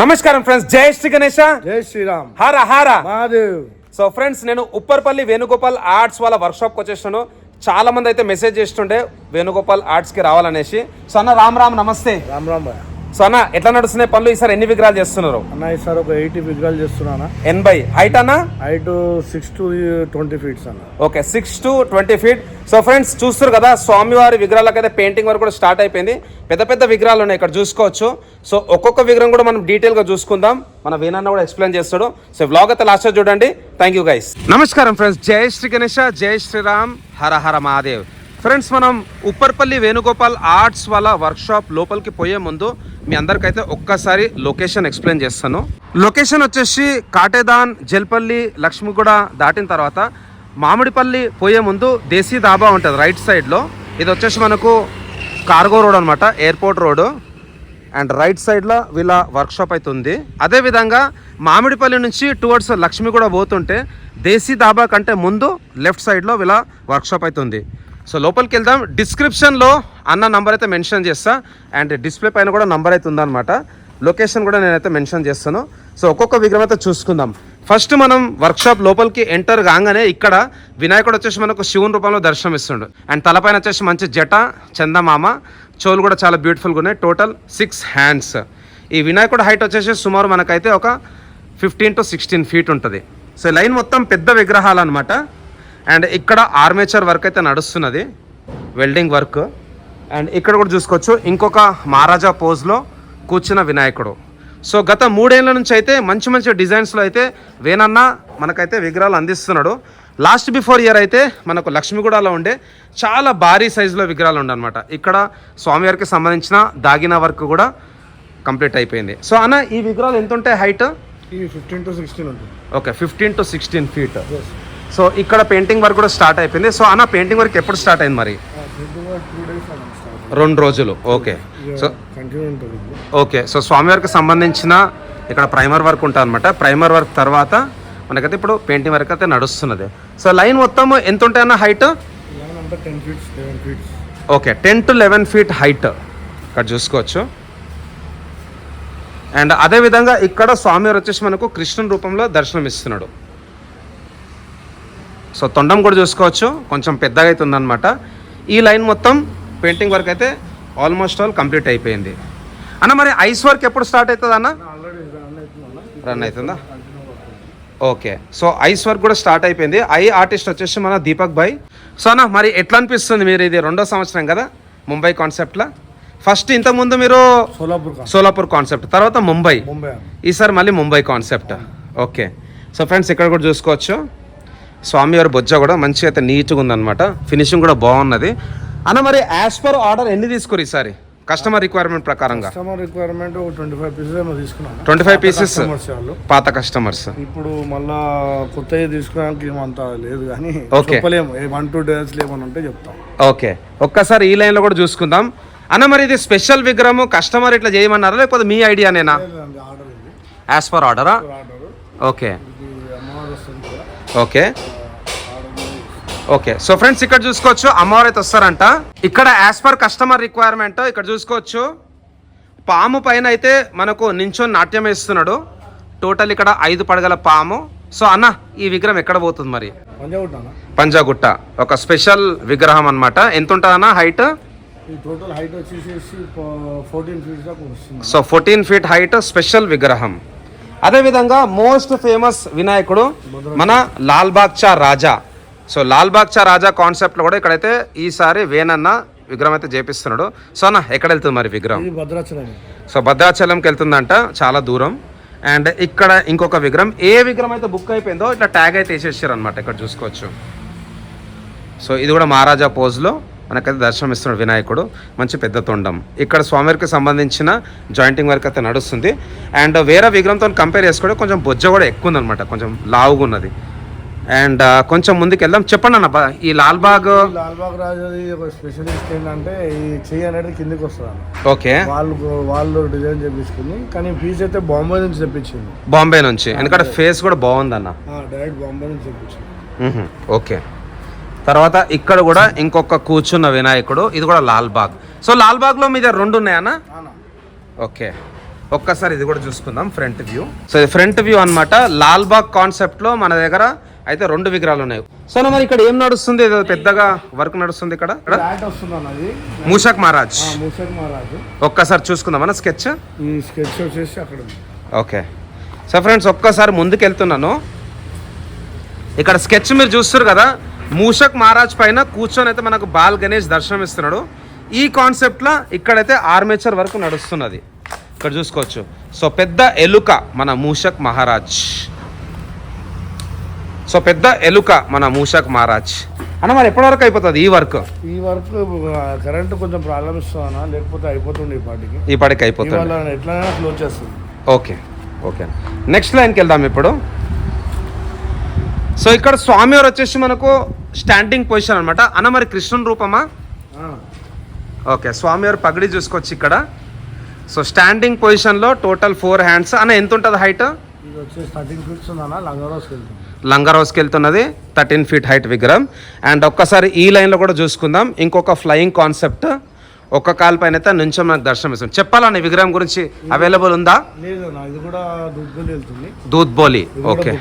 నమస్కారం ఫ్రెండ్స్, జై శ్రీ గణేశ, జై శ్రీరామ్, హర హర మహాదేవ్. సో ఫ్రెండ్స్, నేను ఉప్పర్పల్లి వేణుగోపాల్ ఆర్ట్స్ వాళ్ళ వర్క్షాప్కి వచ్చేసాను. చాలా మంది అయితే మెసేజ్ చేస్తుండే వేణుగోపాల్ ఆర్ట్స్కి రావాలనేసి. సో అన్న రామ్ రామ్, నమస్తే. రామ్ రామ్ భయ్య. సో అన్న, ఎట్లా నడుస్తున్నాయి పనులు? ఈసారి ఎన్ని విగ్రహాలు చేస్తున్నారు? అన్న ఈసారి ఒక 80 విగ్రహాలు చేస్తున్నా. 80 హైట్ అన్న? హైట్ 6 to 20 feet అన్న. Okay, 6 to 20 feet. So friends, చూస్తారు కదా, స్వామివారి విగ్రహాలకైతే పెయింటింగ్ వర్క్ కూడా స్టార్ట్ అయిపోయింది. పెద్ద పెద్ద విగ్రహాలు ఉన్నాయి ఇక్కడ చూసుకోవచ్చు. సో ఒక్కొక్క విగ్రహం కూడా మనం డీటెయిల్గా చూసుకుందాం. మన వేణన్న కూడా ఎక్స్ప్లెయిన్ చేస్తాడు. సో వ్లాగ్ అయితే లాస్ట్ చూడండి. Thank you guys. నమస్కారం ఫ్రెండ్స్, జై శ్రీ గణేశ, జై శ్రీరామ్, హర హర మహాదేవ్. ఫ్రెండ్స్, మనం ఉప్పర్పల్లి వేణుగోపాల్ ఆర్ట్స్ వాళ్ళ వర్క్షాప్ లోపలికి పోయే ముందు మీ అందరికైతే ఒక్కసారి లొకేషన్ ఎక్స్ప్లెయిన్ చేస్తాను. లొకేషన్ వచ్చేసి కాటేదాన్, జల్పల్లి, లక్ష్మిగూడ దాటిన తర్వాత మామిడిపల్లి పోయే ముందు దేశీ దాబా ఉంటుంది రైట్ సైడ్లో. ఇది వచ్చేసి మనకు కార్గో రోడ్ అనమాట, ఎయిర్పోర్ట్ రోడ్. అండ్ రైట్ సైడ్లో వీళ్ళ వర్క్షాప్ అయితే ఉంది. అదేవిధంగా మామిడిపల్లి నుంచి టువర్డ్స్ లక్ష్మిగూడ పోతుంటే దేశీ దాబా కంటే ముందు లెఫ్ట్ సైడ్లో వీళ్ళ వర్క్షాప్ అయితే ఉంది. సో లోపలికి వెళ్దాం. డిస్క్రిప్షన్లో అన్న నంబర్ అయితే మెన్షన్ చేస్తా. అండ్ డిస్ప్లే పైన కూడా నంబర్ అయితే ఉందన్నమాట. లొకేషన్ కూడా నేనైతే మెన్షన్ చేస్తాను. సో ఒక్కొక్క విగ్రహం అయితే చూసుకుందాం. ఫస్ట్ మనం వర్క్షాప్ లోపలికి ఎంటర్ కాగానే ఇక్కడ వినాయకుడు వచ్చేసి మనకు శివుని రూపంలో దర్శనం ఇస్తుండు. అండ్ తలపైన వచ్చేసి మంచి జట, చందమామ, చోలు కూడా చాలా బ్యూటిఫుల్గా ఉన్నాయి. Total 6 hands. ఈ వినాయకుడు హైట్ వచ్చేసి సుమారు మనకైతే ఒక 15 to 16 feet ఉంటుంది. సో లైన్ మొత్తం పెద్ద విగ్రహాలు అనమాట. అండ్ ఇక్కడ ఆర్మేచర్ వర్క్ అయితే నడుస్తున్నది, వెల్డింగ్ వర్క్. అండ్ ఇక్కడ కూడా చూసుకోవచ్చు ఇంకొక మహారాజా పోజ్లో కూర్చున్న వినాయకుడు. సో గత 3 ఏళ్ళ నుంచి అయితే మంచి మంచి డిజైన్స్లో అయితే వేణన్న మనకైతే విగ్రహాలు అందిస్తున్నాడు. లాస్ట్ బిఫోర్ ఇయర్ అయితే మనకు లక్ష్మిగూడలో ఉండే చాలా భారీ సైజులో విగ్రహాలు ఉండనమాట. ఇక్కడ స్వామివారికి సంబంధించిన దాగిన వర్క్ కూడా కంప్లీట్ అయిపోయింది. సో అన్న, ఈ విగ్రహాలు ఎంత ఉంటాయి హైట్? 15 to 16 ఉంటుంది. Okay, 15 to 16 feet. సో ఇక్కడ పెయింటింగ్ వర్క్ కూడా స్టార్ట్ అయిపోయింది. సో అన్న, పెయింటింగ్ వర్క్ ఎప్పుడు స్టార్ట్ అయింది మరి? 2 రోజులు. ఓకే. సో ఓకే, సో స్వామివారికి సంబంధించిన ఇక్కడ ప్రైమర్ వర్క్ ఉంటుంది అనమాట. ప్రైమర్ వర్క్ తర్వాత మనకైతే ఇప్పుడు పెయింటింగ్ వర్క్ అయితే నడుస్తున్నది. సో లైన్ మొత్తం ఎంత ఉంటాయి అన్న height? 10 feet, 11 feet. Okay, 10 to 11 feet height ఇక్కడ చూసుకోవచ్చు. అండ్ అదేవిధంగా ఇక్కడ స్వామివారు వచ్చేసి మనకు కృష్ణుని రూపంలో దర్శనం ఇస్తున్నాడు. సో తొండం కూడా చూసుకోవచ్చు, కొంచెం పెద్దగా అయితే ఉందన్నమాట. ఈ లైన్ మొత్తం పెయింటింగ్ వర్క్ అయితే ఆల్మోస్ట్ ఆల్ కంప్లీట్ అయిపోయింది. అన్న మరి ఐస్ వర్క్ ఎప్పుడు స్టార్ట్ అవుతుంది అన్న? రన్ అవుతుందా? ఓకే, సో ఐస్ వర్క్ కూడా స్టార్ట్ అయిపోయింది. ఐ ఆర్టిస్ట్ వచ్చేసి మన దీపక్ భాయ్. సో అన్న, మరి ఎట్లా అనిపిస్తుంది? మీరు ఇది 2వ సంవత్సరం కదా ముంబై కాన్సెప్ట్లో. ఫస్ట్ ఇంతకుముందు మీరు సోలాపూర్ కాన్సెప్ట్, తర్వాత ముంబై, ఈసారి మళ్ళీ Mumbai concept. Okay. So friends, ఇక్కడ కూడా చూసుకోవచ్చు స్వామివారి బొజ్జ కూడా మంచిగా అయితే నీట్గా ఉందన్నమాట. ఫినిషింగ్ కూడా బాగున్నది. అన్న మరి యాజ్ పర్ ఆర్డర్ ఎన్ని తీసుకోరు ఈసారి కస్టమర్ రిక్వైర్మెంట్ ప్రకారంగా? కస్టమర్ రిక్వైర్మెంట్ 25 pieces ఏమో తీసుకున్నాను. 25 pieces పాత కస్టమర్స్. ఇప్పుడు మళ్ళా కొత్తవి తీసుకోవడానికి ఏమంత లేదు కానీ చెప్పలేము. 1-2 days ఏమని ఉంటే చెప్తాం. ఓకే, ఒక్కసారి ఈ లైన్లో కూడా చూసుకుందాం. అన్న మరి ఇది స్పెషల్ విగ్రహం కస్టమర్ ఇట్లా చేయమన్నారా లేకపోతే మీ ఐడియానేనా? యాజ్ పర్ ఆర్డరా? Okay okay okay. So friends, ఇక్కడ చూసుకోవచ్చు అమ్మవారు అయితే వస్తారంట. ఇక్కడ యాజ్ పర్ కస్టమర్ రిక్వైర్మెంట్ ఇక్కడ చూసుకోవచ్చు పాము పైన అయితే మనకు నించొని నాట్యం వేస్తున్నాడు. టోటల్ ఇక్కడ 5 పడగల పాము. సో అన్న, ఈ విగ్రహం ఎక్కడ పోతుంది మరి? పంజాగుట్ట. ఒక స్పెషల్ విగ్రహం అనమాట. ఎంత ఉంటుంది అన్న హైట్? టోటల్ హైట్ వచ్చేసి 14 feet దాకా వస్తుంది. సో 14 feet హైట్ స్పెషల్ విగ్రహం. అదేవిధంగా మోస్ట్ ఫేమస్ వినాయకుడు మన లాల్బాగ్చా రాజా. సో లాల్బాగ్చా రాజా కాన్సెప్ట్లో కూడా ఇక్కడైతే ఈసారి వేణన్న విగ్రహం అయితే చేపిస్తున్నాడు. సో అన్న, ఎక్కడ వెళ్తుంది మరి విగ్రహం? సో భద్రాచలంకి వెళ్తుందంట, చాలా దూరం. అండ్ ఇక్కడ ఇంకొక విగ్రహం, ఏ విగ్రహం అయితే బుక్ అయిపోయిందో ఇట్లా ట్యాగ్ అయితే వేసేసారు అనమాట. ఇక్కడ చూసుకోవచ్చు. సో ఇది కూడా మహారాజా పోజ్లో మనకైతే దర్శనం ఇస్తున్నాడు వినాయకుడు. మంచి పెద్ద తొండం. ఇక్కడ స్వామివారికి సంబంధించిన జాయింటింగ్ వర్క్ అయితే నడుస్తుంది. అండ్ వేరే విగ్రహంతో కంపేర్ చేసుకుంటే కొంచెం బొజ్జ కూడా ఎక్కువ ఉందన్నమాట, కొంచెం లావుగా ఉన్నది. అండ్ కొంచెం ముందుకు వెళ్దాం. చెప్పండి అన్న, ఈ లాల్బాగ్ రాజాది ఒక స్పెషలిస్ట్ ఏంటంటే ఈ చెయ్యి అనేది కిందకి వస్తుంది. ఓకే, వాళ్ళు డిజైన్ చేపించుకుని, కానీ పీస్ అయితే బాంబే నుంచి తెప్పించింది. బాంబే నుంచి, ఎందుకంటే ఫేస్ కూడా బాగుంది అన్న. డైరెక్ట్ బాంబే నుంచి తెప్పించింది. ఓకే. తర్వాత ఇక్కడ కూడా ఇంకొక కూర్చున్న వినాయకుడు, ఇది కూడా లాల్బాగ్. సో లాల్బాగ్లో మీ దగ్గర 2 ఉన్నాయన్నా? ఓకే ఒక్కసారి ఇది కూడా చూసుకుందాం ఫ్రంట్ వ్యూ. సో ఇది ఫ్రంట్ వ్యూ అన్నమాట. లాల్బాగ్ కాన్సెప్ట్ లో మన దగ్గర అయితే 2 విగ్రహాలు ఉన్నాయి. సో మరి ఇక్కడ ఏం నడుస్తుంది? ఏదో పెద్దగా వర్క్ నడుస్తుంది ఇక్కడ. ఫ్లాట్ వస్తుందన్న అది మూషక్ మహారాజ్. మూషక్ మహారాజ్ ఒక్కసారి చూసుకుందాం మన స్కెచ్. ఈ స్కెచ్ వచ్చేసి అక్కడ ఉంది. ఓకే. సో ఫ్రెండ్స్ ఒక్కసారి ముందుకు వెళ్తున్నాను. ఇక్కడ స్కెచ్ మీరు చూస్తారు కదా, మూషక్ మహారాజ్ పైన కూర్చొని అయితే మనకు బాల్ గణేష్ దర్శనం ఇస్తున్నాడు. ఈ కాన్సెప్ట్లో ఇక్కడైతే ఆర్మేచర్ వర్క్ నడుస్తున్నది. ఇక్కడ చూసుకోవచ్చు. సో పెద్ద ఎలుక మన మూషక్ మహారాజ్. సో పెద్ద ఎలుక మన మూషక్ మహారాజ్ అన్న. మరి ఎప్పటి వరకు అయిపోతుంది ఈ వర్క్? ఈ వర్క్ కరెంట్ కొంచెం ప్రాబ్లమ్ ఇస్తుందన్నా, లేకపోతే అయిపోతుంది ఈ పాటికి అయిపోతుంది. ఎట్లైనా క్లోజ్ చేస్తుంది. Okay okay. నెక్స్ట్ లైన్కి వెళ్దాం ఇప్పుడు. సో ఇక్కడ స్వామివారు వచ్చేసి మనకు స్టాండింగ్ పొజిషన్ అనమాట అన్న. మరి కృష్ణుని రూపమా? ఓకే. స్వామివారు పగడి చూసుకోవచ్చు ఇక్కడ. సో స్టాండింగ్ పొజిషన్లో టోటల్ 4 హ్యాండ్స్ అన్న. ఎంత ఉంటుంది హైట్? ఇది వచ్చేసి 13 ఫీట్స్ ఉందన్న. లంగర్ హౌస్కి వెళ్తున్నది 13 ఫీట్ హైట్ విగ్రహం. అండ్ ఒక్కసారి ఈ లైన్లో కూడా చూసుకుందాం. ఇంకొక ఫ్లయింగ్ కాన్సెప్ట్. ఒక్క కాల్ పైన అయితే నుంచి మనకు దర్శనం ఇస్తుంది. చెప్పాలని విగ్రహం గురించి అవైలబుల్ ఉందా? ఇది కూడా దూద్బోలి వెళ్తుంది. Doodhbowli. Okay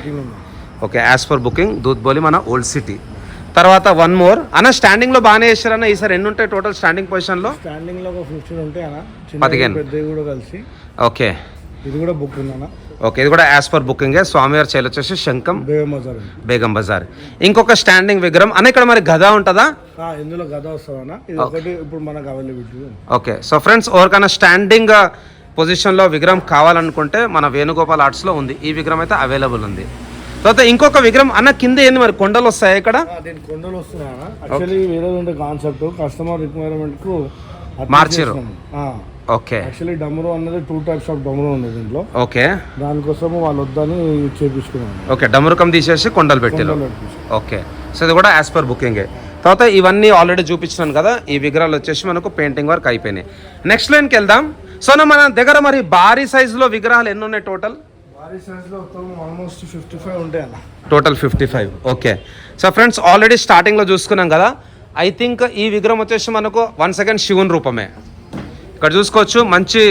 okay. As per booking Doodhbowli మన ఓల్డ్ సిటీ. తర్వాత 1 మోర్ అన్న. స్టాండింగ్ లో బాగానే చేశారన్న. ఈసారి ఎన్ని ఉంటాయి టోటల్ స్టాండింగ్ పొజిషన్ లో? స్టాండింగ్ లో 15 ఉంటాయి అన్న. 15 పెద్దవి కూడా కలిసి. ఓకే. ఇది కూడా బుక్ ఉందన్న. ఓకే. ఇది కూడా యాజ్ పర్ బుకింగ్. స్వామివారి చేలు వచ్చేసి శంఖం, బేగం బజార్. ఇంకొక స్టాండింగ్ విగ్రహం అన్న. ఇక్కడ మరి గద ఉంటుందా? ఇందులో గద వస్తుందన్న. ఇది ఒకటి ఇప్పుడు మనకు అవైలబిలిటీ. ఓకే. సో ఫ్రెండ్స్ ఎవరికైనా స్టాండింగ్ పొజిషన్ లో విగ్రహం కావాలనుకుంటే మన వేణుగోపాల్ ఆర్ట్స్ లో ఉంది. ఈ విగ్రహం అయితే అవైలబుల్ ఉంది. తర్వాత ఇంకొక విగ్రహం అన్న. కింద ఏంది మరి కొండలు వస్తాయి ఇక్కడ? కొండలు వస్తున్నాయి. యాక్చువల్లీ వేరే ఉండే కాన్సెప్ట్ కస్టమర్ రిక్వైర్మెంట్ కు మార్చారు. ఓకే. యాక్చువల్లీ డమరు అన్నది 2 టైప్స్ ఆఫ్ డమరు ఉంది దీంట్లో. ఓకే. దానికోసం వాళ్ళు వద్దని చేపించుకున్నాను. ఓకే. డమరుకం తీసేసి కొండలు పెట్టారు. ఓకే. సో ఇది కూడా యాజ్ పర్ బుకింగే. తర్వాత ఇవన్నీ ఆల్రెడీ చూపించినాను కదా. ఈ విగ్రహాలు వచ్చేసి మనకు పెయింటింగ్ వర్క్ అయిపోయినాయి. నెక్స్ట్ లైన్కి వెళ్దాం. సో మన దగ్గర మరి భారీ సైజులో విగ్రహాలు ఎన్ని ఉన్నాయి టోటల్? భారీ సైజులో ఆల్మోస్ట్ 55 ఉంటాయి అన్న. Total 55. Okay. So friends already స్టార్టింగ్లో చూసుకున్నాం కదా. ఐ థింక్ ఈ విగ్రహం వచ్చేసి మనకు వన్స్ అగైన్ శివుని రూపమే. ఇక్కడ చూసుకోవచ్చు. మంచి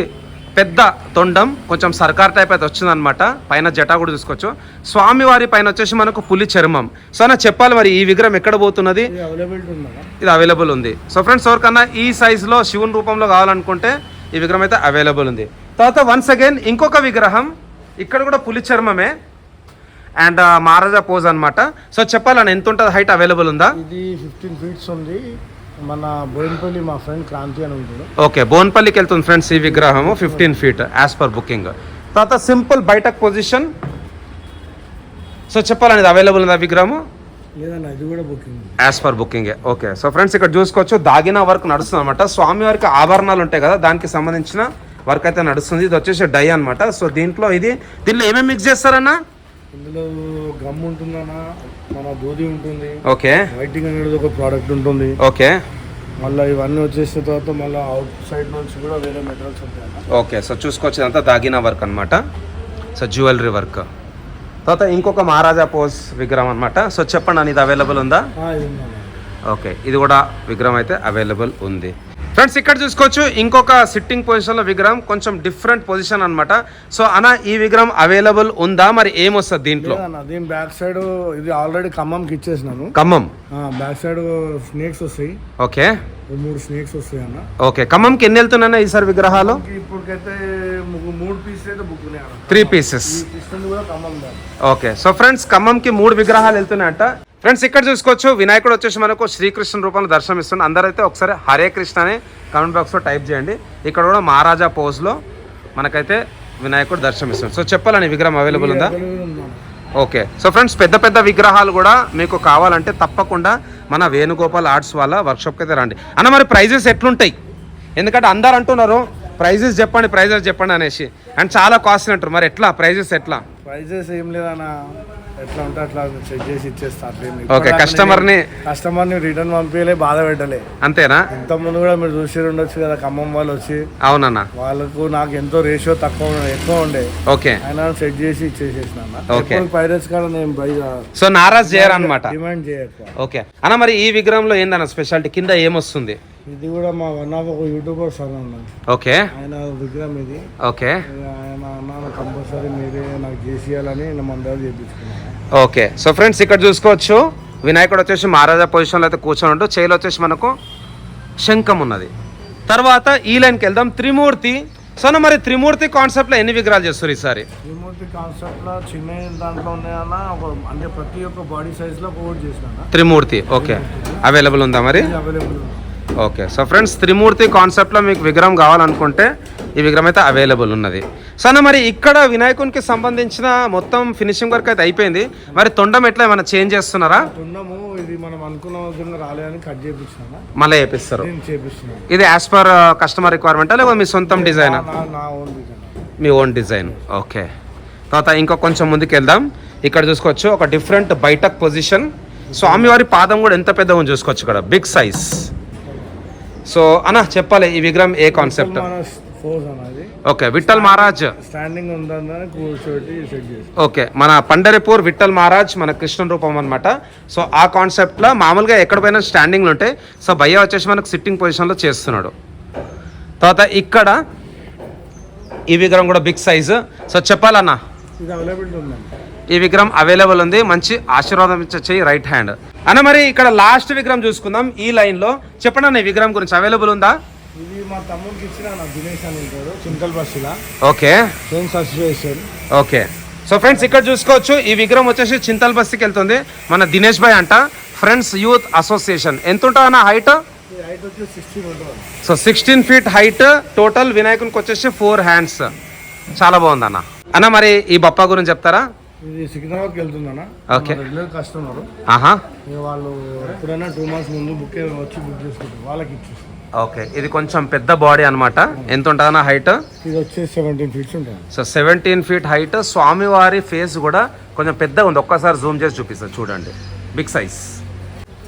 పెద్ద తొండం, కొంచెం సర్కార్ టైప్ అయితే వచ్చిందనమాట. పైన జటా కూడా చూసుకోవచ్చు. స్వామివారి పైన వచ్చేసి మనకు పులి చర్మం. సో నా చెప్పాలి మరి ఈ విగ్రహం ఎక్కడ పోతున్నది? ఇది అవైలబుల్ ఉంది. సో ఫ్రెండ్స్ ఎవరికన్నా ఈ సైజులో శివుని రూపంలో కావాలనుకుంటే ఈ విగ్రహం అయితే అవైలబుల్ ఉంది. తర్వాత వన్స్ అగైన్ ఇంకొక విగ్రహం. ఇక్కడ కూడా పులి చర్మమే అండ్ మహారాజా పోజ్ అనమాట. సో చెప్పాలని ఎంత ఉంటుంది హైట్? అవైలబుల్ ఉందా? ఇది 15 ఫీట్స్ ఉంది. మన బోయిన్పల్లి మా ఫ్రెండ్ క్రాంతి అని ఉంటుంది. ఓకే. బోన్పల్లికి వెళ్తుంది ఫ్రెండ్స్ ఈ విగ్రహం. 15 ఫీట్ యాజ్ పర్ బుకింగ్. తర్వాత సింపుల్ బయటక్ పొజిషన్. సో చెప్పాలని అవైలబుల్ ఉందా విగ్రహం? లేదన్న, ఇది కూడా బుకింగ్ యాజ్ పర్ బుకింగే. ఓకే. సో ఫ్రెండ్స్ ఇక్కడ చూసుకోవచ్చు. దాగిన వర్క్ నడుస్తుంది అనమాట. స్వామివారికి ఆభరణాలు ఉంటాయి కదా, దానికి సంబంధించిన వర్క్ అయితే నడుస్తుంది. ఇది వచ్చేసి డై అనమాట. సో దీంట్లో ఏమేమి మిక్స్ చేస్తారన్నా? ఇందులో గమ్ ఉంటుందన్న, మన దూది ఉంటుంది. ఓకే. వైటింగ్ అనేది ఒక ప్రోడక్ట్ ఉంటుంది. ఓకే. మళ్ళీ ఇవన్నీ వచ్చేసిన తర్వాత మళ్ళీ అవుట్ సైడ్ నుంచి కూడా వేరే మెటీరియల్స్ ఉంటాయి. ఓకే. సో చూసుకోవచ్చు ఇదంతా దాగిన వర్క్ అనమాట. So jewellery work. తర్వాత ఇంకొక మహారాజా పోజ్ విగ్రహం అనమాట. సో చెప్పండి అని ఇది అవైలబుల్ ఉందా? ఓకే. ఇది కూడా విగ్రహం అయితే అవైలబుల్ ఉంది. ఫ్రెండ్స్ ఇక్కడ చూసుకోవచ్చు ఇంకొక సిట్టింగ్ పొజిషన్లో విగ్రహం, కొంచెం డిఫరెంట్ పొజిషన్ అనమాట. సో అన్న ఈ విగ్రహం అవైలబుల్ ఉందా? మరి ఏమొస్తుంది దీంట్లో? దీని బ్యాక్ సైడ్ ఇది ఆల్రెడీ ఖమ్మంకి ఇచ్చేసినాను. ఖమ్మం బ్యాక్ సైడ్ స్నేక్స్ వస్తాయి. ఓకే. 3 స్నేక్స్ వస్తాయి అన్న. ఓకే. ఖమ్మంకి ఎన్ని వెళ్తున్నా ఈసారి విగ్రహాలు? ఇప్పటికైతే 3 పీసెస్ అయితే బుక్ ఉన్నాయి. 3 పీసెస్. ఓకే. సో ఫ్రెండ్స్ ఖమ్మంకి 3 విగ్రహాలు వెళ్తున్నాయట. ఫ్రెండ్స్ ఇక్కడ చూసుకోవచ్చు వినాయకుడు వచ్చేసి మనకు శ్రీకృష్ణ రూపంలో దర్శనం ఇస్తుంది. అందరైతే ఒకసారి హరే కృష్ణ అని కామెంట్ బాక్స్లో టైప్ చేయండి. ఇక్కడ కూడా మహారాజా పోజ్లో మనకైతే వినాయకుడు దర్శనం ఇస్తుంది. సో చెప్పాలని విగ్రహం అవైలబుల్ ఉందా? ఓకే. సో ఫ్రెండ్స్ పెద్ద పెద్ద విగ్రహాలు కూడా మీకు కావాలంటే తప్పకుండా మన వేణుగోపాల్ ఆర్ట్స్ వాళ్ళ వర్క్షాప్కి అయితే రండి అన్న. మరి ప్రైజెస్ ఎట్లుంటాయి? ఎందుకంటే అందరు అంటున్నారు ప్రైజెస్ చెప్పండి అనేసి, అండ్ చాలా కాస్ట్లీ అంటారు. మరి ఎట్లా ప్రైజెస్ ప్రైజెస్ ఏం లేదన్నా, ఎట్లా ఉంటే అట్లా చెక్ చేసి ఇచ్చేస్తా. ఓకే. కస్టమర్ని రిటర్న్ పంపించలే, బాధ పెట్టలే. అంతేనా? ఇంత ముందు కూడా మీరు చూసి ఉండొచ్చు కదా, ఖమ్మం వాళ్ళు వచ్చి. అవునన్నా. వాళ్ళకు నాకు ఎంతో రేషియో ఎక్కువ ఉండే. ఓకే. అయినా సెట్ చేసి ఇచ్చేసేసిన. పైరట్స్ కాడ నేను సో నారాజ్ చేయరు అనమాట, డిమాండ్ చేయరు. ఓకే అన్న. మరి ఈ విగ్రహంలో ఏందన్న స్పెషాలిటీ? కింద ఏమొస్తుంది? ఇది కూడా మా వన్ ఆఫ్ ఒక యూట్యూబర్ సార్ ఉన్నాడు, ఓకే ఆయన విగ్రహం ఇది. ఓకే ఆయన అన్న కంపల్సరీ మీరే నాకు చేసేయాలని నేను మన దగ్గర చేయించుకున్నాను. ఓకే. సో ఫ్రెండ్స్ ఇక్కడ చూసుకోవచ్చు వినాయకుడు వచ్చేసి మహారాజా పొజిషన్లో అయితే కూర్చొని ఉంటూ చేయిలో వచ్చేసి మనకు శంఖం ఉన్నది. తర్వాత ఈ లైన్కి వెళ్దాం, త్రిమూర్తి. సో మరి త్రిమూర్తి కాన్సెప్ట్లో ఎన్ని విగ్రహాలు చేస్తారు ఈసారి? త్రిమూర్తి కాన్సెప్ట్లో చిన్న దాంట్లో ఉన్నాయన్న, అంటే ప్రతి ఒక్క బాడీ సైజ్లో ఒకటి చేసిన త్రిమూర్తి. ఓకే, అవైలబుల్ ఉందా మరి? అవైలబుల్. ఓకే. సో ఫ్రెండ్స్ త్రిమూర్తి కాన్సెప్ట్లో మీకు విగ్రహం కావాలనుకుంటే ఈ విగ్రహం అయితే అవైలబుల్ ఉన్నది. సో అన్న మరి ఇక్కడ వినాయకునికి సంబంధించిన మొత్తం ఫినిషింగ్ వర్క్ అయితే అయిపోయింది. మరి తొండం ఎట్లా ఏమైనా చేంజ్ చేస్తున్నారా? తొండము ఇది మనం అనుకున్న విధంగా రాలేదని కట్ చేపిస్తున్నాను, మళ్ళీ చేపిస్తారు. చేపిస్తున్నాను. ఇది యాజ్ పర్ కస్టమర్ రిక్వైర్మెంటా లేకపోతే మీ సొంతం డిజైన్? నా ఓన్ డిజైన్. మీ ఓన్ డిజైన్. ఓకే. తర్వాత ఇంకా కొంచెం ముందుకు వెళ్దాం. ఇక్కడ చూసుకోవచ్చు ఒక డిఫరెంట్ బయటక్ పొజిషన్. స్వామివారి పాదం కూడా ఎంత పెద్దగా ఉంది చూసుకోవచ్చు ఇక్కడ, బిగ్ సైజ్. సో అన్న చెప్పాలి ఈ విగ్రహం ఏ concept? Okay, Vitthal Maharaj standing ఉందని కూర్చోటి సెట్ చేసి. ఓకే, మన పండరిపూర్ విఠల్ మహారాజ్ మన కృష్ణ రూపం అనమాట. సో ఆ కాన్సెప్ట్లో మామూలుగా ఎక్కడ పోయినా స్టాండింగ్లు ఉంటాయి. సో భయ్య వచ్చేసి మనకు సిట్టింగ్ పొజిషన్లో చేస్తున్నాడు. తర్వాత ఇక్కడ ఈ విగ్రహం కూడా బిగ్ సైజు. సో చెప్పాలన్నా ఇది అవైలబిలిటీ ఉందండి. ఈ విగ్రహం అవైలబుల్ ఉంది, మంచి ఆశీర్వాదం ఇచ్చే రైట్ హ్యాండ్ అన్న. మరి ఇక్కడ లాస్ట్ విగ్రహం చూసుకుందాం ఈ లైన్లో. చెప్పండి అన్న ఈ విగ్రహం గురించి, అవైలబుల్ ఉందా? ఇది మా తమ్ముడికి ఇచ్చిన దినేష్ అని ఉంటాడు, చింతల్ బస్సులా. Okay, friends association. Okay. So friends ఇక్కడ చూసుకోవచ్చు ఈ విగ్రహం వచ్చేసి చింతల్ బస్తికి వెళ్తుంది. మన దినేష్ భాయ్ అంట, ఫ్రెండ్స్ యూత్ అసోసియేషన్. ఎంత ఉంటుంది అన్న height? So 16 feet height total. వినాయకునికి వచ్చేసి 4 హ్యాండ్స్. చాలా బాగుంది అన్న. అన్న మరి ఈ బప్పా గురించి చెప్తారా? ఇది సికింద్రాబాద్కి వెళ్తుందన్నా. Okay, regular customer. ఆహా, వాళ్ళు ఎప్పుడైనా 2 months ముందు బుక్ చేసుకుంటారు, వాళ్ళకి ఇచ్చేస్తాం. ఓకే. ఇది కొంచెం పెద్ద బాడీ అనమాట. ఎంత ఉంటుందన్న హైట్? ఇది వచ్చేసి 17 feet ఉంటుంది. So 17 feet height. స్వామివారి ఫేస్ కూడా కొంచెం పెద్దగా ఉంది. ఒక్కసారి జూమ్ చేసి చూపిస్తాను చూడండి, బిగ్ సైజ్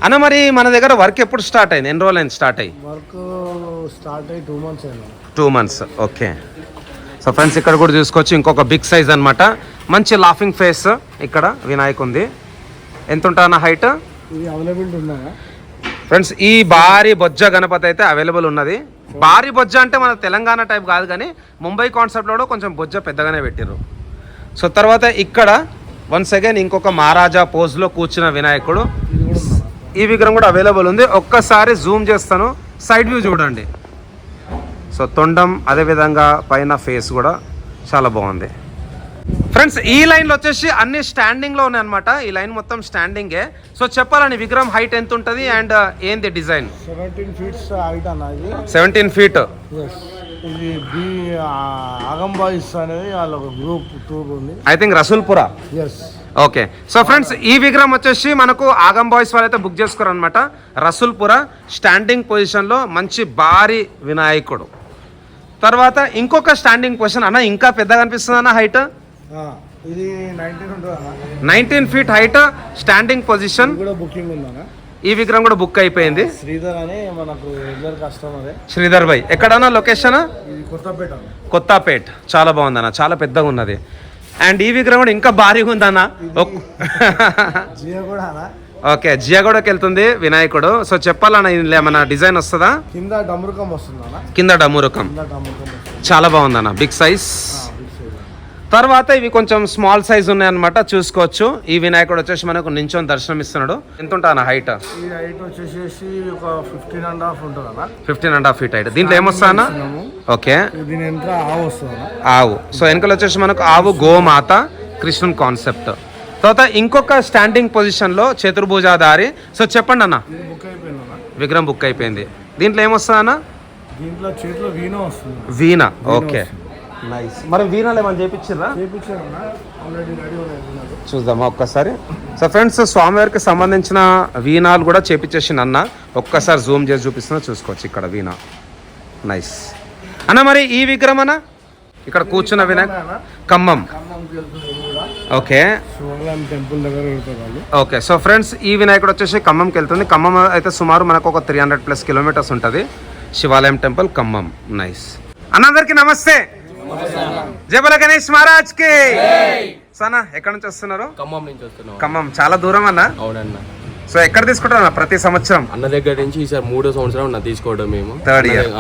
అన్న. మరి మన దగ్గర వర్క్ ఎప్పుడు స్టార్ట్ అయింది? ఎన్ని రోజులు అయింది స్టార్ట్ అయ్యి? వర్క్ స్టార్ట్ అయ్యి 2 months అయింది. 2 months. ఓకే. సో ఫ్రెండ్స్ ఇక్కడ కూడా చూసుకోవచ్చు ఇంకొక బిగ్ సైజ్ అనమాట. మంచి లాఫింగ్ ఫేస్ ఇక్కడ వినాయకుంది. ఎంత ఉంటుందన్న హైట్? ఇది అవైలబిలిటీ ఉందా ఫ్రెండ్స్? ఈ భారీ బొజ్జ గణపతి అయితే అవైలబుల్ ఉన్నది. భారీ బొజ్జ అంటే మన తెలంగాణ టైప్ కాదు, కానీ ముంబై కాన్సెప్ట్లో కూడా కొంచెం బొజ్జ పెద్దగానే పెట్టిర్రు. సో తర్వాత ఇక్కడ వన్స్ అగైన్ ఇంకొక మహారాజా పోజ్లో కూర్చున్న వినాయకుడు. ఈ విగ్రహం కూడా అవైలబుల్ ఉంది. ఒక్కసారి జూమ్ చేస్తాను, సైడ్ వ్యూ చూడండి. సో తొండం అదేవిధంగా పైన ఫేస్ కూడా చాలా బాగుంది. ఫ్రెండ్స్ ఈ లైన్లో వచ్చేసి అన్ని స్టాండింగ్లో ఉన్నాయి అనమాట. ఈ లైన్ మొత్తం స్టాండింగే. సో చెప్పాలని విగ్రహం హైట్ ఎంత ఉంటుంది అండ్ ఏంది డిజైన్? 17 feet హైట్ అన్నది. 17 feet. ఇది ఆగం బాయ్స్ అనేది వాళ్ళ ఒక గ్రూప్ ఉంది, I think Rasoolpura. Yes. Okay. So friends ఈ విగ్రహం వచ్చేసి మనకు ఆగం బాయ్స్ వాళ్ళైతే బుక్ చేసుకోరు అనమాట. రసూల్పురా స్టాండింగ్ పొజిషన్లో మంచి భారీ వినాయకుడు. తర్వాత ఇంకొక స్టాండింగ్ పొజిషన్ అన్న, ఇంకా పెద్దగా అనిపిస్తుంది అన్న హైట్. ఇది 19 ఉంటుంది. 19 feet height standing position. Booking ఉందన్న. ఈ విగ్రహం కూడా బుక్ అయిపోయింది. శ్రీధర్ అని మనకు రెగ్యులర్ కస్టమర్. శ్రీధర్ భాయ్ ఎక్కడన్నా లొకేషన్? కొత్తపేట. కొత్తపేట్. చాలా బాగుందన్న, చాలా పెద్దగా ఉన్నది. అండ్ ఈ విగ్రహం కూడా ఇంకా భారీగా ఉందన్న. ఓకే, జియాగూడకి వెళ్తుంది వినాయకుడు. సో చెప్పాలన్న ఏమన్నా డిజైన్ వస్తుందా? కింద డమురుకం వస్తుందన్న. కింద డమురుకం. చాలా బాగుందన్న, బిగ్ సైజ్. తర్వాత ఇవి కొంచెం స్మాల్ సైజ్ ఉన్నాయన్నమాట. చూసుకోవచ్చు ఈ వినాయకుడు వచ్చేసి మనకు నించొని దర్శనం ఇస్తున్నాడు. ఎంత ఉంటా హైట్? ఈ హైట్ వచ్చేసి ఒక 15.5 ఉంటుంది అన్న. 15.5 feet హైట్. దీంట్లో ఏమొస్తా అన్న? ఓకే, దీని వెనక ఆవు వస్తుంది. ఆవు. సో వెనకలు వచ్చేసి మనకు ఆవు, గోమాత, కృష్ణుని కాన్సెప్ట్. తర్వాత ఇంకొక స్టాండింగ్ పొజిషన్లో చతుర్భుజాధారి. సో చెప్పండి అన్న. బుక్ అయిపోయింది, విగ్రహం బుక్ అయిపోయింది. దీంట్లో ఏమొస్తా అన్న? దీంట్లో చేతిలో వీణ వస్తుంది. వీణ. Okay, nice. మరి వీణాలు ఏమైనా చేయించారా? చూద్దామా ఒక్కసారి. సో ఫ్రెండ్స్ స్వామివారికి సంబంధించిన వీణాలు కూడా చేపించేసి అన్న. ఒక్కసారి జూమ్ చేసి చూపిస్తున్నా, చూసుకోవచ్చు ఇక్కడ వీణ. నైస్ అన్న. మరి ఈ విగ్రహం అన్న ఇక్కడ కూర్చున్న వినాయక్ ఖమ్మం. ఓకే, టెంపుల్ దగ్గర. ఓకే. సో ఫ్రెండ్స్ ఈ వినాయకుడు వచ్చేసి ఖమ్మంకి వెళ్తుంది. ఖమ్మం అయితే సుమారు మనకు ఒక 300+ kilometers ఉంటుంది. శివాలయం టెంపుల్ ఖమ్మం. నైస్ అన్న. అందరికి నమస్తే. జై బోలో గణేష్ మహారాజ్ కి. సనా ఎక్కడ నుంచి వస్తున్నారు? ఖమ్మం నుంచి వస్తున్నాం. ఖమ్మం చాలా దూరం అన్న. అవునన్నా. సో ఎక్కడ తీసుకుంటారు ప్రతి సంవత్సరం? అన్న దగ్గర నుంచి ఈసారి 3వ సంవత్సరం నా తీసుకోవడం మేము. Third year.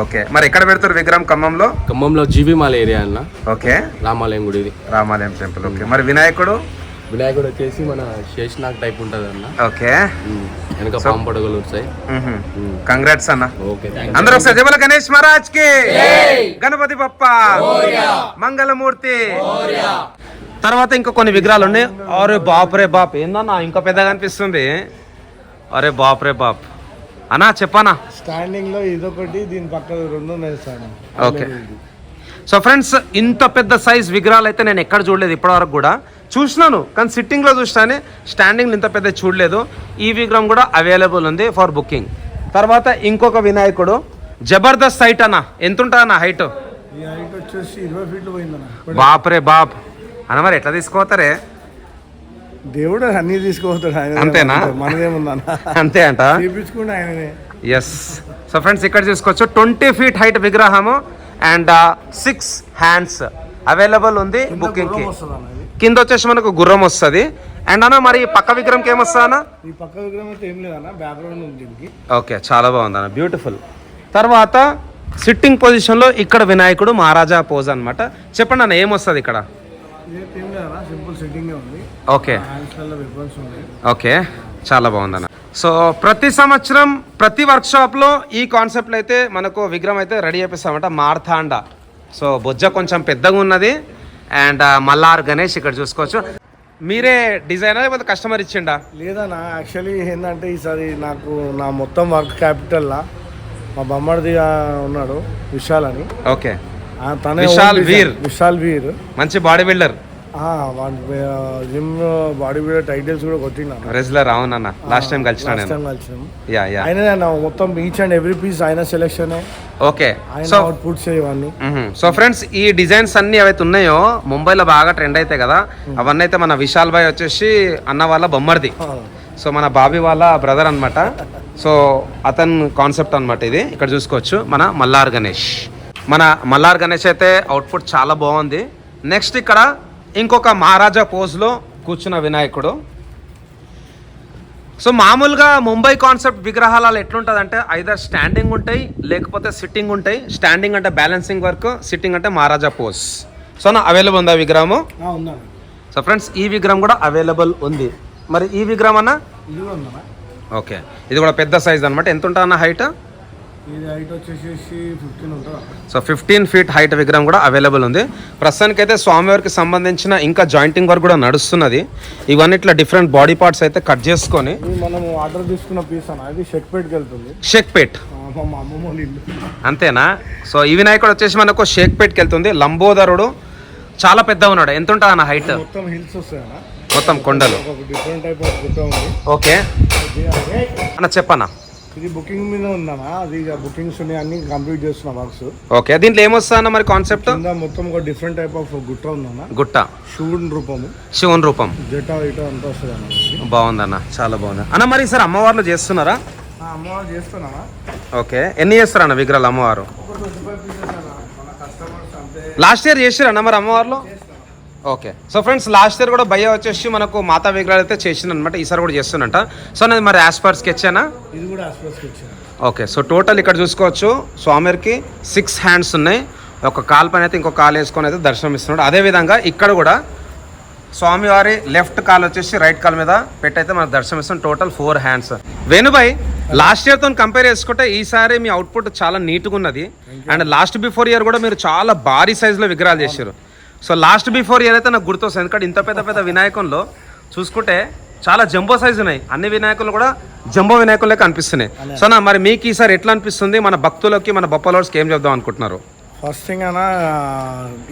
ఓకే, మరి ఎక్కడ పెడతారు విగ్రహం? ఖమ్మంలో జీబీమాల ఏరియా అన్న. ఓకే, రామాలయం గుడి ఇది. రామాలయం టెంపుల్. ఓకే, మరి వినాయకుడు వచ్చేసి మన శేషనాగ్ టైప్ ఉంటది అన్న. ఓకే, వెనక పాము పడగలు వచ్చాయి. కంగ్రాట్స్ అన్న. ఓకే, అందరూ ఒకసారి జబల గణేష్ మహారాజ్ కి, గణపతి బప్ప, మంగళమూర్తి. తర్వాత ఇంకా కొన్ని విగ్రహాలు ఉన్నాయి. అరే బాప్ రే బాప్, ఏందన్నా ఇంకా పెద్దగా అనిపిస్తుంది. అరే బాప్ రే బాప్ అన్నా, చెప్పానా? స్టాండింగ్ లో ఇదొకటి, దీని పక్కన 2 ఉన్నాయి సార్. ఓకే, సో ఫ్రెండ్స్ ఇంత పెద్ద సైజ్ విగ్రహాలు అయితే నేను ఎక్కడ చూడలేదు ఇప్పటివరకు కూడా. చూసినాను కానీ సిట్టింగ్లో చూస్తానే, స్టాండింగ్లో ఇంత పెద్ద చూడలేదు. ఈ విగ్రహం కూడా అవైలబుల్ ఉంది ఫర్ బుకింగ్. తర్వాత ఇంకొక వినాయకుడు జబర్దస్త్ హైట్ అన్న. ఎంత ఉంటుంది అన్న హైట్? ఈ హైట్ వచ్చేసి 20 ఫీట్లు పోయిందన్న. బాప్రే బాప్ అన్న, మరి ఎట్లా తీసుకోతారే? దేవుడు అన్ని తీసుకోపోతాడు ఆయన. అంతేనా? మనదేముందన్న, అంతే అంట. చూపించుకుంటే ఆయననే. ఎస్, సో ఫ్రెండ్స్ ఇక్కడ చూసుకోవచ్చు 20 ఫీట్ హైట్ విగ్రహము అండ్ 6 హ్యాండ్స్ అవైలబుల్ ఉంది బుకింగ్ కి. కింద వచ్చేసి మనకు గుర్రం వస్తుంది. అండ్ అన్న మరి పక్క విగ్రహంకి ఏమొస్తుంది అన్న? ఈ పక్క విగ్రహం అయితే ఏం లేదన్న, బ్యాక్గ్రౌండ్ ఉంది దీనికి. ఓకే, చాలా బాగుంది అన్న, బ్యూటిఫుల్. తర్వాత సిట్టింగ్ పొజిషన్ లో ఇక్కడ వినాయకుడు మహారాజా పోజ్ అన్నమాట. చెప్పండి అన్న ఏమొస్తుంది ఇక్కడ? ఏం లేదన్న, సింపుల్ సెట్టింగ్ ఉంది. ఓకే, హ్యాండ్స్లలో వెపన్స్ ఉన్నాయి. ఓకే, చాలా బాగుందన్న. సో ప్రతి సంవత్సరం ప్రతి వర్క్షాప్లో ఈ కాన్సెప్ట్లో అయితే మనకు విగ్రహం అయితే రెడీ చేపిస్తామట. మార్తాండ, సో బొజ్జ కొంచెం పెద్దగా ఉన్నది. అండ్ మల్లార్ గణేష్ ఇక్కడ చూసుకోవచ్చు. మీరే డిజైనర్ లేకపోతే కస్టమర్ ఇచ్చిండా? లేదన్నా, యాక్చువల్లీ ఏంటంటే ఈసారి నాకు నా మొత్తం వర్క్ క్యాపిటల్లా మా బొమ్మడిది ఉన్నాడు విశాల్ అని. ఓకే, తనే విశాల్ వీర్, మంచి body builder. Gym body builder titles కూడా కొట్టినా. రెజ్లర్, అవునన్న, లాస్ట్ టైం కలిసినా నేను. ఆయన మొత్తం ఈచ్ అండ్ ఎవ్రీ పీస్ ఆయన సెలెక్షన్. ఓకే, సో అవుట్పుట్స్ ఇవన్నీ. సో ఫ్రెండ్స్ ఈ డిజైన్స్ అన్ని ఏవైతే ఉన్నాయో ముంబైలో బాగా ట్రెండ్ అవుతాయి కదా, అవన్నీ అయితే మన విశాల్ భాయ్ వచ్చేసి అన్న వాళ్ళ బొమ్మర్ది. సో మన బాబీ వాళ్ళ బ్రదర్ అన్నమాట. సో అతని కాన్సెప్ట్ అన్నమాట ఇది. ఇక్కడ చూసుకోవచ్చు మన మల్లార్ గణేష్. మన మల్లార్ గణేష్ అయితే అవుట్పుట్ చాలా బాగుంది. నెక్స్ట్ ఇక్కడ ఇంకొక మహారాజా పోజ్లో కూర్చున్న వినాయకుడు. సో మామూలుగా ముంబై కాన్సెప్ట్ విగ్రహాలు ఎట్లుంటుందంటే ఐదర్ స్టాండింగ్ ఉంటాయి లేకపోతే సిట్టింగ్ ఉంటాయి. స్టాండింగ్ అంటే బ్యాలెన్సింగ్ వర్క్, సిట్టింగ్ అంటే మహారాజా పోజ్. సో నా అవైలబుల్ ఉందా విగ్రహము? సో ఫ్రెండ్స్ ఈ విగ్రహం కూడా అవైలబుల్ ఉంది. మరి ఈ విగ్రహం అన్న? ఓకే, ఇది కూడా పెద్ద సైజ్ అనమాట. ఎంత ఉంటుంది అన్న హైట్? సో 15 ఫీట్ హైట్ విగ్రహం కూడా అవైలబుల్ ఉంది. ప్రస్తుతానికి అయితే స్వామివారికి సంబంధించిన ఇంకా జాయింటింగ్ వర్క్ కూడా నడుస్తున్నది. ఇవన్నీ ఇట్లా డిఫరెంట్ బాడీ పార్ట్స్ అయితే కట్ చేసుకొని మనం ఆర్డర్ తీసుకున్న పీస్ అన్న షేక్పేట్కి వెళ్తుంది. షేక్పేట్ అంతేనా? సో ఈ వినాయకుడు వచ్చేసి మనకు షేక్పేట్కి వెళ్తుంది. లంబోదరుడు చాలా పెద్ద ఉన్నాడు. ఎంత ఉంటుంది అన్న హైట్? మొత్తం హిల్స్ వస్తాయన్న, మొత్తం కొండలు. డిఫరెంట్ టైప్ ఆఫ్ గుట్ట ఉంది. ఓకే అన్న, చెప్పన్నా. ఇది బుకింగ్ మీద ఉందన్నా, అది బుకింగ్స్ ఉన్నాయి, అన్ని కంప్లీట్ చేస్తున్నా వర్క్స్. ఓకే, దీంట్లో ఏమొస్తా అన్న మరి కాన్సెప్ట్? మొత్తం ఒక డిఫరెంట్ టైప్ ఆఫ్ గుట్ట ఉందన్న. గుట్ట, శివుని రూపం, జటా ఇటా అంతా వస్తుంది అన్న. బాగుందన్న, చాలా బాగుంది అన్న. మరి సార్ అమ్మవార్లు చేస్తున్నారా? అమ్మవారు చేస్తున్నా. ఓకే, ఎన్ని చేస్తారా అన్న విగ్రహాలు అమ్మవారు? లాస్ట్ ఇయర్ చేసారు అన్న మరి అమ్మవార్లు? Okay, so friends last year కూడా భయ్య వచ్చేసి మనకు మాతా విగ్రహాలు అయితే చేసింది అనమాట. ఈసారి కూడా చేస్తున్నట్ట. సో నేను మరి యాజ్ పర్ స్కెచ్నా? ఇది కూడా as per sketch. Okay, so total ఇక్కడ చూసుకోవచ్చు స్వామివారికి 6 హ్యాండ్స్ ఉన్నాయి. ఒక కాలు పైన అయితే ఇంకో కాలు వేసుకొని అయితే దర్శనం ఇస్తున్నాడు. అదేవిధంగా ఇక్కడ కూడా స్వామివారి లెఫ్ట్ కాలు వచ్చేసి రైట్ కాలు మీద పెట్టయితే మనకు దర్శనం ఇస్తుంది. Total 4 hands. వేణుభాయ్, లాస్ట్ ఇయర్తో కంపేర్ చేసుకుంటే ఈసారి మీ అవుట్పుట్ చాలా నీట్గా ఉన్నది. అండ్ లాస్ట్ బిఫోర్ ఇయర్ కూడా మీరు చాలా భారీ సైజులో విగ్రహాలు చేశారు. సో లాస్ట్ బిఫోర్ ఇయర్ అయితే నాకు గుర్తొస్తుంది, ఎందుకంటే ఇంత పెద్ద పెద్ద వినాయకుల్లో చూసుకుంటే చాలా జంబో సైజు ఉన్నాయి. అన్ని వినాయకులు కూడా జంబో వినాయకులే కనిపిస్తున్నాయి. సో నా మరి మీకు ఈసారి ఎట్లా అనిపిస్తుంది? మన భక్తులకి, మన బొప్పలోడ్స్కి ఏం చెప్దాం అనుకుంటున్నారు? ఫస్ట్ థింగ్ అన్న,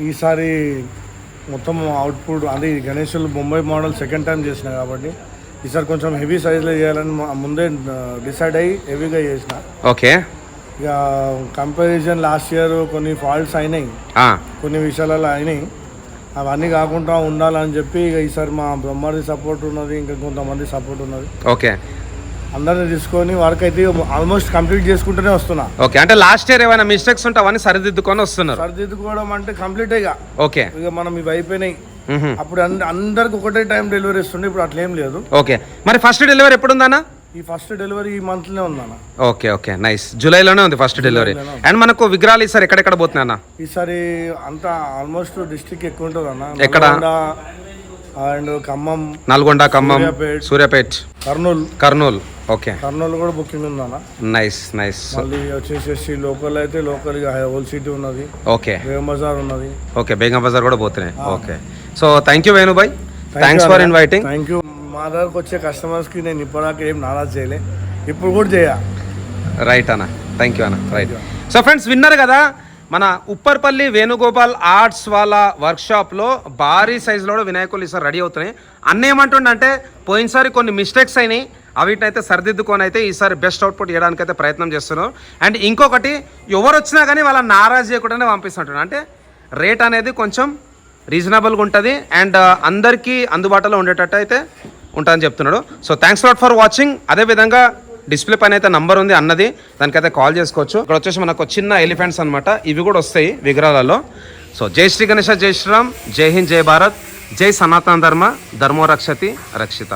ఈసారి మొత్తం అవుట్పుట్ అది గణేశులు ముంబై మోడల్ సెకండ్ టైం చేసిన కాబట్టి ఈసారి కొంచెం హెవీ సైజ్లో చేయాలని ముందే డిసైడ్ అయ్యి హెవీగా చేసిన. ఓకే, ఇక కంపారిజన్ లాస్ట్ ఇయర్ కొన్ని ఫాల్ట్స్ అయినాయి, కొన్ని విషయాలలో అయినాయి. అవన్నీ కాకుండా ఉండాలని చెప్పి ఇక ఈసారి మా బ్రహ్మది సపోర్ట్ ఉన్నది, ఇంకా కొంతమంది సపోర్ట్ ఉన్నది. ఓకే, అందరిని తీసుకొని వర్క్ అయితే ఆల్మోస్ట్ కంప్లీట్ చేసుకుంటూనే వస్తున్నా. ఓకే, అంటే లాస్ట్ ఇయర్ ఏమైనా మిస్టేక్స్ ఉంటే అవన్నీ సరిదిద్దుకొని వస్తున్నారు? సరిదిద్దుకోవడం అంటే కంప్లీట్ ఇక. ఓకే, ఇక మనం ఇవి అయిపోయినాయి, అప్పుడు అందరికి ఒకటే టైం డెలివరీ ఇస్తుండే, ఇప్పుడు అట్లా ఏం లేదు. ఓకే, మరి ఫస్ట్ డెలివరీ ఎప్పుడు ఉందన్న? ఈ ఫస్ట్ డెలివరీ ఈ మంత్లోనే ఉందన్న. Okay okay, nice. జూలైలోనే ఉంది ఫస్ట్ డెలివరీ. అండ్ మనకు విగ్రహాలు ఈసారి ఎక్కడెక్కడ పోతున్నాయి అన్న? ఈసారి అంతా ఆల్మోస్ట్ డిస్ట్రిక్ట్ ఎక్కువ ఉంటుంది అన్న. ఎక్కడ? అండ్ ఖమ్మం, నల్గొండ, ఖమ్మం, సూర్యాపేట్, కర్నూలు. ఓకే, కర్నూలు కూడా బుకింగ్ ఉందన్న. Nice nice. మళ్ళీ వచ్చేసేసి లోకల్ అయితే లోకల్ హోల్ సిటీ ఉన్నది. ఓకే, బేగం బజార్ ఉన్నది. ఓకే, బేగం బజార్ కూడా పోతున్నాయి. Okay, so thank you Venubhai, thanks for inviting. Thank you. మా దగ్గరకు వచ్చే కస్టమర్స్కి నేను ఇప్పటిదాకా ఏం నారాజ్ చేయలే, ఇప్పుడు కూడా చేయ. రైట్ అన్న, థ్యాంక్ యూ అన్న. రైట్. సో ఫ్రెండ్స్, విన్నారు కదా మన ఉప్పర్పల్లి వేణుగోపాల్ ఆర్ట్స్ వాళ్ళ వర్క్షాప్లో భారీ సైజులో కూడా వినాయకులు ఈసారి రెడీ అవుతున్నాయి. అన్న ఏమంటుండంటే పోయినసారి కొన్ని మిస్టేక్స్ అయినాయి, అవిటినైతే సరిదిద్దుకొని అయితే ఈసారి బెస్ట్ అవుట్పుట్ ఇవ్వడానికి అయితే ప్రయత్నం చేస్తున్నారు. అండ్ ఇంకొకటి, ఎవరు వచ్చినా కానీ వాళ్ళని నారాజ్ చేయకుండానే పంపిస్తుంటున్నారు. అంటే రేట్ అనేది కొంచెం రీజనబుల్గా ఉంటుంది అండ్ అందరికీ అందుబాటులో ఉండేటట్టు అయితే ఉంటుందని చెప్తున్నాడు. So thanks lot for watching. అదేవిధంగా డిస్ప్లే పైన అయితే నంబర్ ఉంది అన్నది, దానికైతే కాల్ చేసుకోవచ్చు. ఇక్కడ వచ్చేసి మనకు చిన్న ఎలిఫెంట్స్ అనమాట, ఇవి కూడా వస్తాయి విగ్రహాలలో. సో జై శ్రీ గణేష, జై శ్రీరామ్, జై హింద్, జై భారత్, జై సనాతన ధర్మ, ధర్మో రక్షతి రక్షిత.